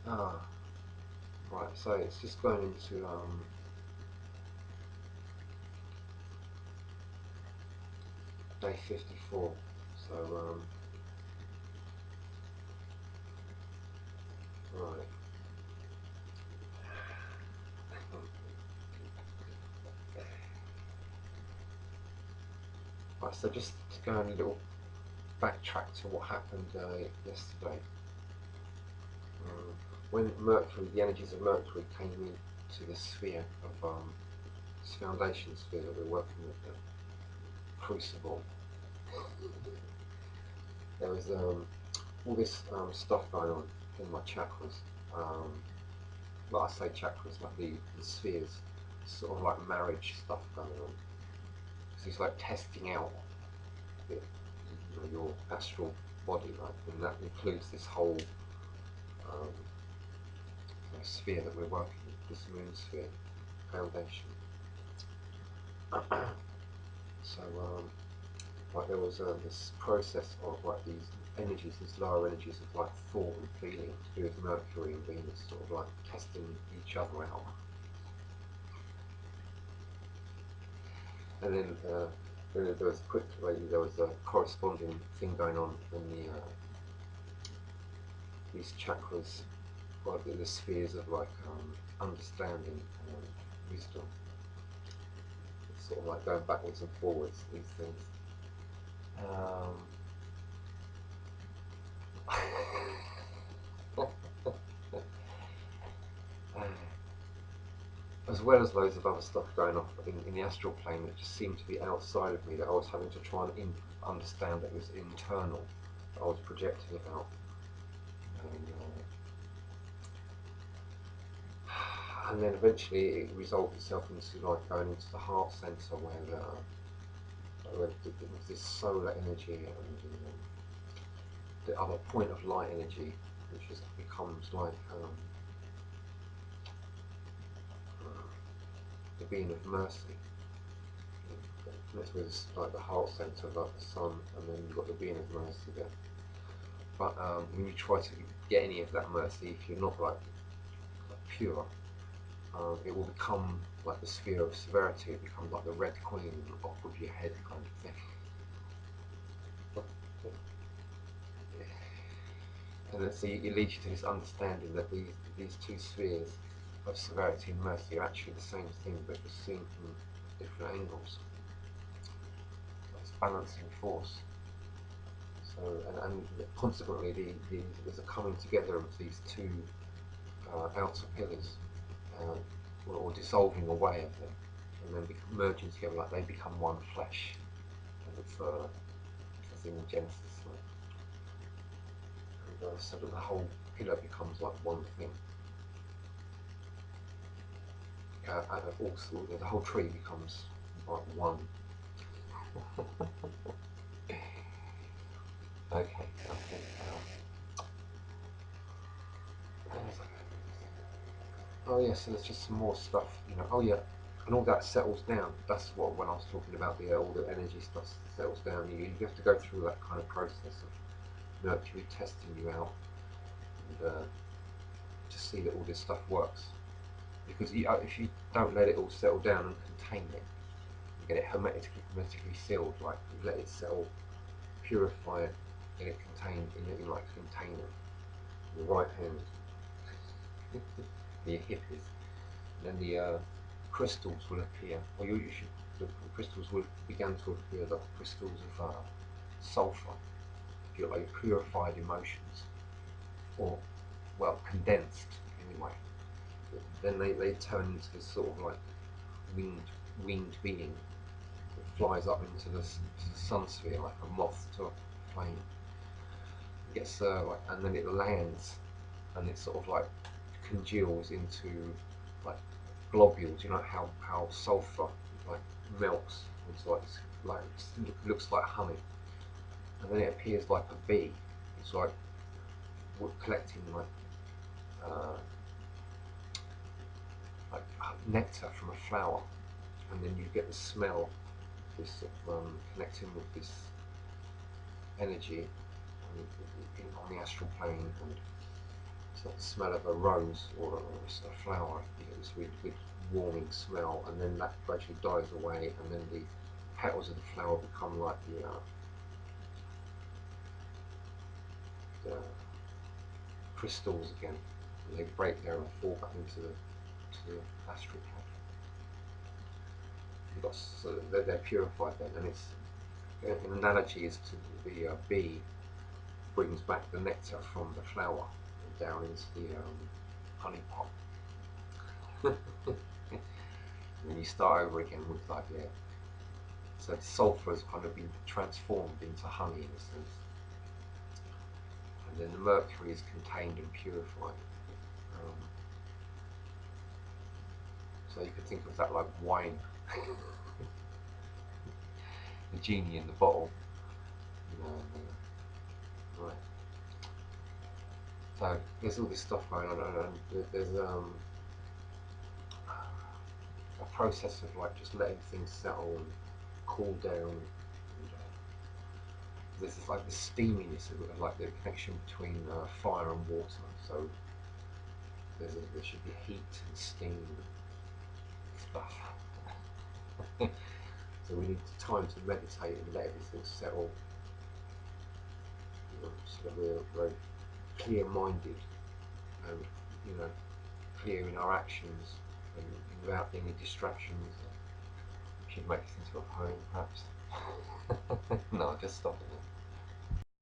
Ah, right. So it's just going into day 54. So right. Right. So just to go a little backtrack to what happened yesterday. When Mercury, the energies of Mercury came into the sphere of this foundation sphere that we're working with, the crucible, there was all this stuff going on in my chakras. Um, like I say chakras, like the spheres, sort of like marriage stuff going on. Because it's like testing out the, your astral body, right? And that includes this whole um, sphere that we're working with, this moon sphere foundation. So, like there was this process of like these energies, these lower energies of like thought and feeling to do with Mercury and Venus, sort of like testing each other out. And then there was quickly there was a corresponding thing going on in these chakras, like the spheres of like understanding and wisdom. It's sort of like going backwards and forwards. These things. Um, as well as loads of other stuff going on in the astral plane that just seemed to be outside of me, that I was having to try and understand that it was internal, that I was projecting it out. And, and then eventually it resolved itself into like going into the heart center where there was this solar energy and the other point of light energy, which just becomes like the being of mercy. Connects with like the heart center, like the sun, and then you've got the being of mercy there. But when you try to get any of that mercy, if you're not like pure, it will become like the sphere of severity. It becomes like the red queen off of your head kind of thing. And then, so it leads you to this understanding that these two spheres of severity and mercy are actually the same thing, but just seen from different angles. It's balancing force. So, and consequently, there's a coming together of these two outer pillars, or dissolving away of them, and then merging together, like they become one flesh. And it's in Genesis, like, and, so that the whole pillar becomes like one thing. And also, the whole tree becomes like one. Okay, okay. Oh yeah, so there's just some more stuff. Oh yeah, and all that settles down. That's what when I was talking about all the energy stuff settles down. You have to go through that kind of process of Mercury testing you out and to see that all this stuff works. Because if you don't let it all settle down and contain it, you get it hermetically sealed. Like you let it settle, purify it, get it contained in like a container. Your right hand, your hip is. Then the crystals will appear, or the crystals will begin to appear, the crystals of sulfur, if you like, purified emotions, or, well, condensed anyway. Then they turn into this sort of like winged, winged being that flies up into the sun sphere like a moth to a flame. It gets and then it lands, and it sort of like congeals into like globules. You know how sulfur like melts into like looks like honey, and then it appears like a bee. It's like collecting uh, like nectar from a flower, and then you get the smell of this sort of, connecting with this energy on the astral plane, and it's like the smell of a rose or a flower. You get this really good warming smell, and then that gradually dies away, and then the petals of the flower become like the crystals again, and they break there and fall back into the plastic head. You've got, so they're purified then, and it's an analogy is to the bee brings back the nectar from the flower and down into the honey pot. And then you start over again with like, yeah. So the sulfur has kind of been transformed into honey in a sense, and then the mercury is contained and purified. So you could think of that like wine, the genie in the bottle, you know. Right. So there's all this stuff going on, and there's a process of like just letting things settle and cool down. And, this is like the steaminess of like the connection between fire and water. So there should be heat and steam and stuff. So we need time to meditate and let everything settle. You know, so that we're very clear-minded and, you know, clear in our actions and without any distractions. We should make this into a poem, perhaps. No, just stop it.